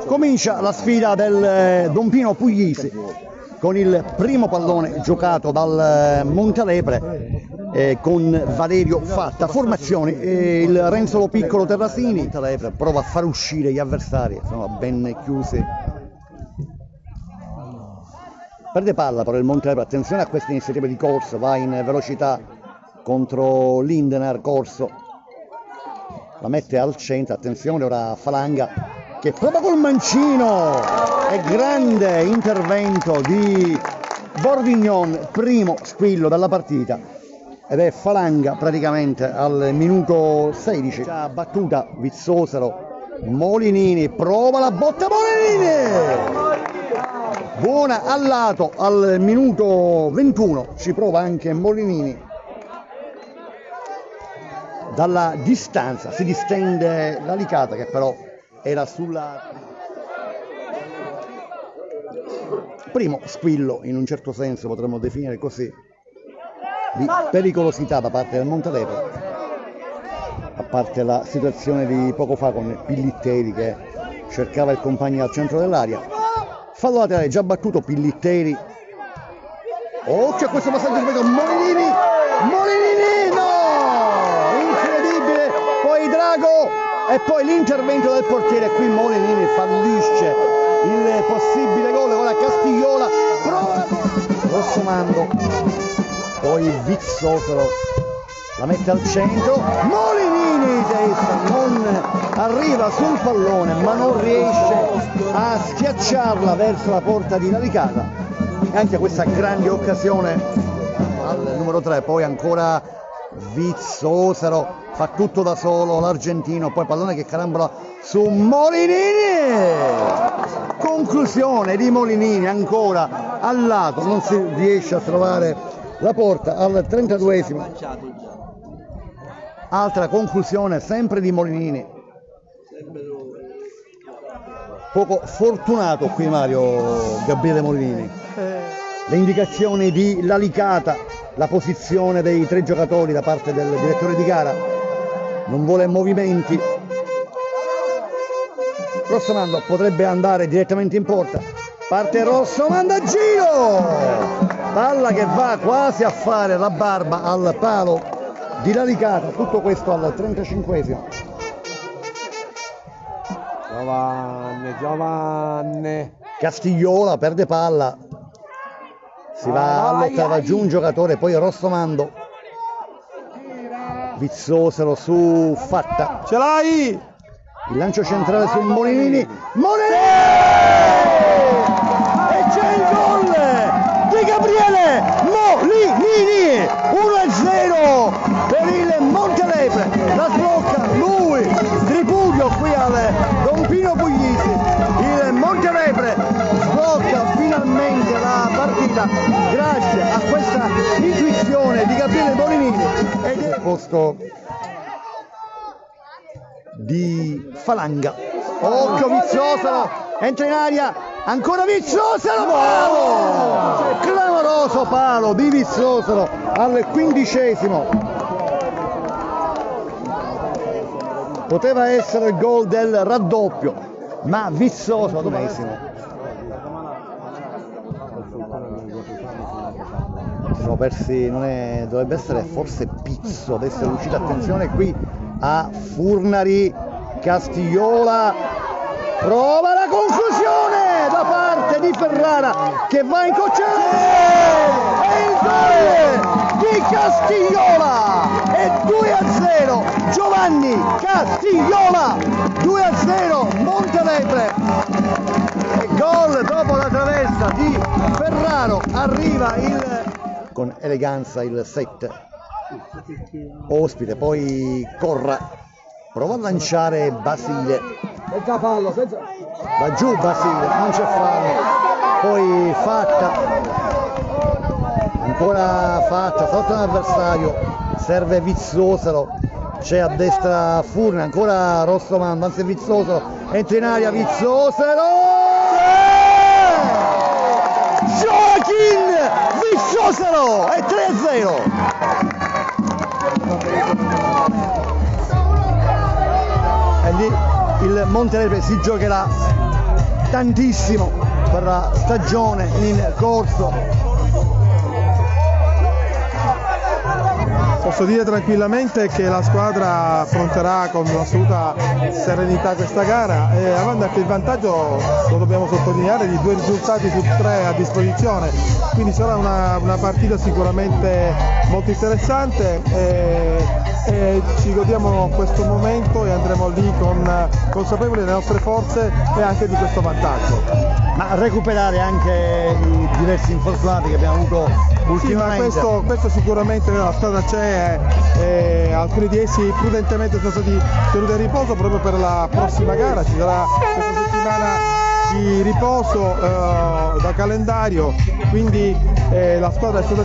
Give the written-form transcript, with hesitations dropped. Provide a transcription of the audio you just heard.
Comincia la sfida del Dompino Puglisi con il primo pallone giocato dal Montelepre con Valerio Fatta. Formazioni, il Renzolo Piccolo Terrasini. Montelepre prova a far uscire gli avversari, sono ben chiusi. Perde palla però il Montelepre, attenzione a questa iniziativa di Corso, va in velocità contro Lindener. Corso la mette al centro, attenzione ora Falanga che prova col mancino, e grande intervento di Bordignon, primo squillo dalla partita, ed è Falanga praticamente al minuto 16. Già battuta Vizzosero, Molinini prova la botta, Molinini buona al lato al minuto 21, ci prova anche Molinini. Dalla distanza si distende la Licata che però era sulla primo squillo, in un certo senso potremmo definire così, di pericolosità da parte del Montelepre, a parte la situazione di poco fa con Pillitteri che cercava il compagno al centro dell'area. Fallo laterale già battuto Pillitteri, occhio a questo passaggio, ripeto, Molinini, no, incredibile, poi Drago e poi l'intervento del portiere. Qui Molinini fallisce il possibile gol. Ora Castigliola prova Rossomando, poi Vizzosero la mette al centro, Molinini testa, non arriva sul pallone ma non riesce a schiacciarla verso la porta di Lalicata. E anche questa grande occasione al numero 3, poi ancora Vizzosero, fa tutto da solo l'argentino, poi pallone che carambola su Molinini, conclusione di Molinini ancora al lato, non si riesce a trovare la porta al 32esimo. Altra conclusione sempre di Molinini, poco fortunato qui Mario Gabriele Molinini. Le indicazioni di Lalicata, la posizione dei tre giocatori da parte del direttore di gara, non vuole movimenti. Rossomando potrebbe andare direttamente in porta, parte Rossomando a giro, palla che va quasi a fare la barba al palo di Lalicata, tutto questo al 35esimo. Giovanni Castigliola perde palla, si va a lottare giù un giocatore, poi Rossomando, Vizzosero su Fatta, ce l'hai, il lancio centrale su Molinini, e c'è il gol di Gabriele Molinini, 1-0 per il Montelepre, la sblocca lui, tripudio qui al Dompino Puglisi, il Montelepre sblocca finalmente la partita grazie a questa intuizione di Gabriele Molinini ed è il posto di Falanga. Occhio Vizzosero, entra in aria, ancora Vizzosero, palo! Clamoroso palo di Vizzosero al 15esimo. Poteva essere il gol del raddoppio, ma Vizzosero domesimo. Siamo persi, dovrebbe essere forse Pizzo ad essere uscito, attenzione qui a Furnari, Castigliola prova la conclusione da parte di Ferrara che va in cocciare, e il gol di Castigliola è 2-0, Giovanni Castigliola, 2-0 Montelepre, e gol dopo la traversa di Ferraro, arriva con eleganza il 7 ospite, poi Corra prova a lanciare Basile, va giù Basile, non c'è fallo, poi Fatta, ancora Fatta, sotto l'avversario, serve Vizzosero, c'è a destra Furna, ancora Rossomando, anzi Vizzosero, entra in aria Vizzosero, Joaquin Vizzosero, è 3-0. quindi il Montelepre si giocherà tantissimo per la stagione in corso. Posso dire tranquillamente che la squadra affronterà con assoluta serenità questa gara e avendo anche il vantaggio, lo dobbiamo sottolineare, di 2 risultati su 3 a disposizione, quindi sarà una partita sicuramente molto interessante e ci godiamo questo momento e andremo lì consapevoli delle nostre forze e anche di questo vantaggio. Ma recuperare anche i diversi infortunati che abbiamo avuto ultimamente. Sì, ma questo sicuramente la squadra c'è e alcuni di essi prudentemente sono stati tenuti a riposo proprio per la prossima gara. Ci sarà questa settimana di riposo da calendario, quindi la squadra è stata